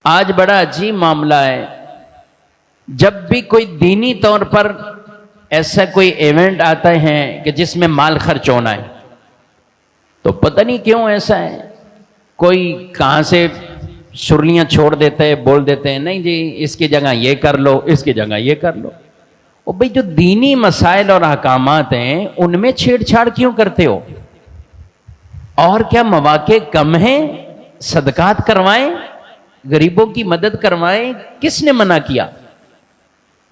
آج بڑا عجیب معاملہ ہے، جب بھی کوئی دینی طور پر ایسا کوئی ایونٹ آتا ہے کہ جس میں مال خرچ ہونا ہے تو پتہ نہیں کیوں ایسا ہے، کوئی کہاں سے شرلیاں چھوڑ دیتے ہیں، بول دیتے ہیں نہیں جی اس کی جگہ یہ کر لو، اس کی جگہ یہ کر لو۔ اور بھئی جو دینی مسائل اور احکامات ہیں ان میں چھیڑ چھاڑ کیوں کرتے ہو؟ اور کیا مواقع کم ہیں؟ صدقات کروائیں، غریبوں کی مدد کروائیں، کس نے منع کیا؟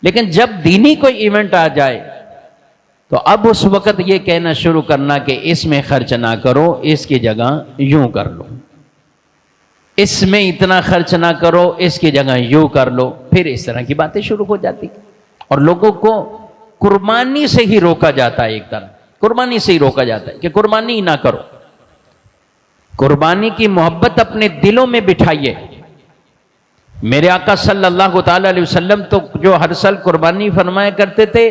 لیکن جب دینی کوئی ایونٹ آ جائے تو اب اس وقت یہ کہنا شروع کرنا کہ اس میں خرچ نہ کرو، اس کی جگہ یوں کر لو، اس میں اتنا خرچ نہ کرو، اس کی جگہ یوں کر لو۔ پھر اس طرح کی باتیں شروع ہو جاتی اور لوگوں کو قربانی سے ہی روکا جاتا ہے، ایک طرح قربانی سے ہی روکا جاتا ہے کہ قربانی ہی نہ کرو۔ قربانی کی محبت اپنے دلوں میں بٹھائیے۔ میرے آقا صلی اللہ تعالی علیہ وسلم تو جو ہر سال قربانی فرمایا کرتے تھے،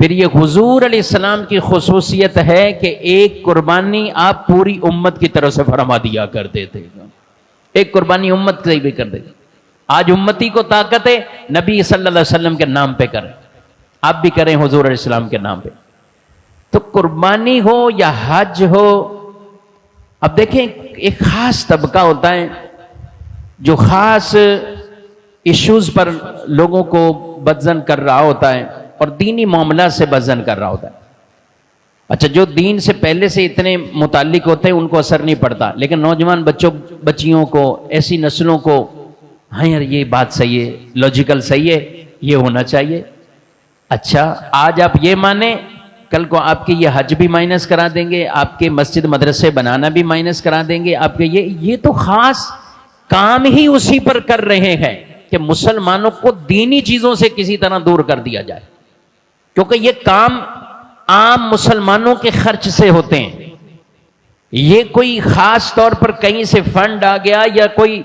پھر یہ حضور علیہ السلام کی خصوصیت ہے کہ ایک قربانی آپ پوری امت کی طرف سے فرما دیا کرتے تھے، ایک قربانی امت سے بھی کر دیتے۔ آج امتی کو طاقت ہے، نبی صلی اللہ علیہ وسلم کے نام پہ کریں، آپ بھی کریں حضور علیہ السلام کے نام پہ۔ تو قربانی ہو یا حج ہو، اب دیکھیں ایک خاص طبقہ ہوتا ہے جو خاص ایشوز پر لوگوں کو بدزن کر رہا ہوتا ہے اور دینی معاملات سے بدزن کر رہا ہوتا ہے۔ اچھا، جو دین سے پہلے سے اتنے متعلق ہوتے ہیں ان کو اثر نہیں پڑتا، لیکن نوجوان بچیوں کو، ایسی نسلوں کو، ہاں یار یہ بات صحیح ہے، لاجیکل صحیح ہے، یہ ہونا چاہیے۔ اچھا، آج آپ یہ مانیں، کل کو آپ کے یہ حج بھی مائنس کرا دیں گے، آپ کے مسجد مدرسے بنانا بھی مائنس کرا دیں گے، آپ کے یہ تو خاص کام ہی اسی پر کر رہے ہیں کہ مسلمانوں کو دینی چیزوں سے کسی طرح دور کر دیا جائے، کیونکہ یہ کام عام مسلمانوں کے خرچ سے ہوتے ہیں۔ یہ کوئی خاص طور پر کہیں سے فنڈ آ گیا یا کوئی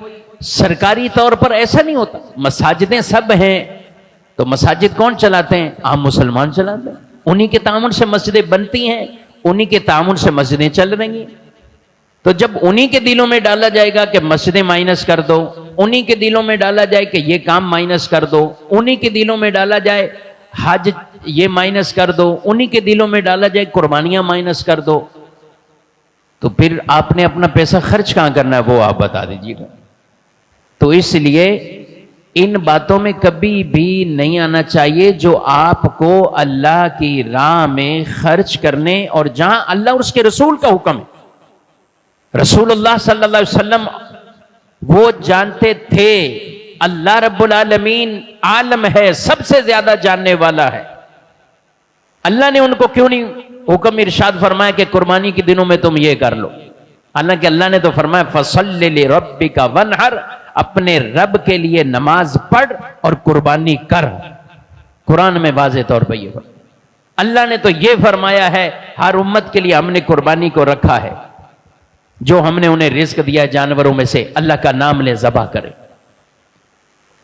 سرکاری طور پر ایسا نہیں ہوتا۔ مساجدیں سب ہیں تو مساجد کون چلاتے ہیں؟ عام مسلمان چلاتے ہیں، انہی کے تعاون سے مسجدیں بنتی ہیں، انہی کے تعاون سے مسجدیں چل رہی ہیں۔ تو جب انہی کے دلوں میں ڈالا جائے گا کہ مسجدیں مائنس کر دو، انہی کے دلوں میں ڈالا جائے کہ یہ کام مائنس کر دو، انہی کے دلوں میں ڈالا جائے حج یہ مائنس کر دو، انہی کے دلوں میں ڈالا جائے قربانیاں مائنس کر دو، تو پھر آپ نے اپنا پیسہ خرچ کہاں کرنا ہے وہ آپ بتا دیجیے گا۔ تو اس لیے ان باتوں میں کبھی بھی نہیں آنا چاہیے جو آپ کو اللہ کی راہ میں خرچ کرنے، اور جہاں اللہ اور اس کے رسول کا حکم ہے۔ رسول اللہ صلی اللہ علیہ وسلم وہ جانتے تھے اللہ رب العالمین عالم ہے، سب سے زیادہ جاننے والا ہے۔ اللہ نے ان کو کیوں نہیں حکم ارشاد فرمایا کہ قربانی کے دنوں میں تم یہ کر لو؟ حالانکہ اللہ نے تو فرمایا فَصَلِّ لِرَبِّكَ وَانْحَرْ، اپنے رب کے لیے نماز پڑھ اور قربانی کر۔ قرآن میں واضح طور پہ یہ فرمایا۔ اللہ نے تو یہ فرمایا ہے ہر امت کے لیے ہم نے قربانی کو رکھا ہے، جو ہم نے انہیں رزق دیا جانوروں میں سے اللہ کا نام لے ذبح کرے۔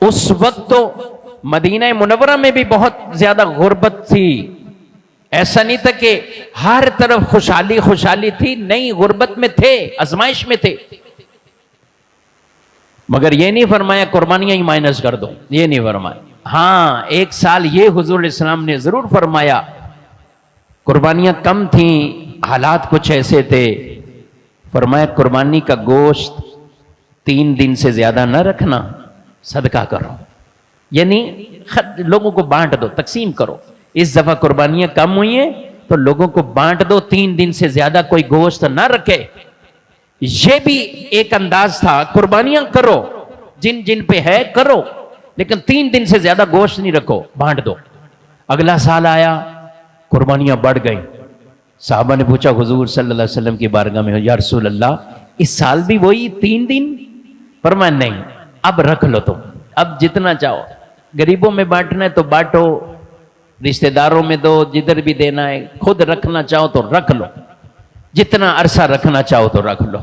اس وقت تو مدینہ منورہ میں بھی بہت زیادہ غربت تھی، ایسا نہیں تھا کہ ہر طرف خوشحالی خوشحالی تھی، نہیں، غربت میں تھے، آزمائش میں تھے، مگر یہ نہیں فرمایا قربانیاں ہی مائنس کر دو، یہ نہیں فرمایا۔ ہاں، ایک سال یہ حضور علیہ السلام نے ضرور فرمایا، قربانیاں کم تھیں، حالات کچھ ایسے تھے، فرمایا قربانی کا گوشت 3 دن سے زیادہ نہ رکھنا، صدقہ کرو، یعنی لوگوں کو بانٹ دو، تقسیم کرو۔ اس دفعہ قربانیاں کم ہوئی ہیں تو لوگوں کو بانٹ دو، 3 دن سے زیادہ کوئی گوشت نہ رکھے۔ یہ بھی ایک انداز تھا، قربانیاں کرو، جن جن پہ ہے کرو، لیکن 3 دن سے زیادہ گوشت نہیں رکھو، بانٹ دو۔ اگلا سال آیا، قربانیاں بڑھ گئیں۔ صحابہ نے پوچھا حضور صلی اللہ علیہ وسلم کی بارگاہ میں، یا رسول اللہ اس سال بھی وہی 3 دن؟ فرمایا نہیں، اب رکھ لو، تم اب جتنا چاہو، غریبوں میں بانٹنا ہے تو بانٹو، رشتہ داروں میں دو، جدھر بھی دینا ہے، خود رکھنا چاہو تو رکھ لو، جتنا عرصہ رکھنا چاہو تو رکھ لو۔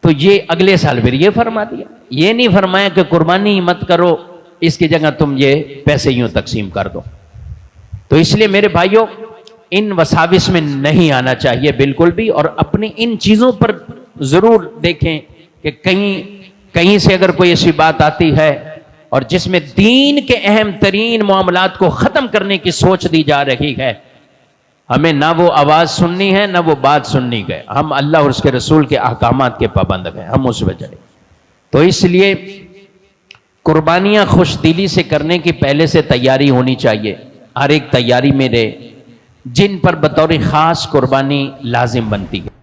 تو یہ اگلے سال پھر یہ فرما دیا، یہ نہیں فرمایا کہ قربانی ہی مت کرو، اس کی جگہ تم یہ پیسے یوں تقسیم کر دو۔ تو اس لیے میرے بھائیوں ان وساوس میں نہیں آنا چاہیے بالکل بھی، اور اپنی ان چیزوں پر ضرور دیکھیں کہ کہیں کہیں سے اگر کوئی ایسی بات آتی ہے اور جس میں دین کے اہم ترین معاملات کو ختم کرنے کی سوچ دی جا رہی ہے، ہمیں نہ وہ آواز سننی ہے نہ وہ بات سننی ہے، ہم اللہ اور اس کے رسول کے احکامات کے پابند ہیں، ہم اس وجہ۔ تو اس لیے قربانیاں خوش دلی سے کرنے کی پہلے سے تیاری ہونی چاہیے، ہر ایک تیاری میں رہے، جن پر بطور خاص قربانی لازم بنتی ہے۔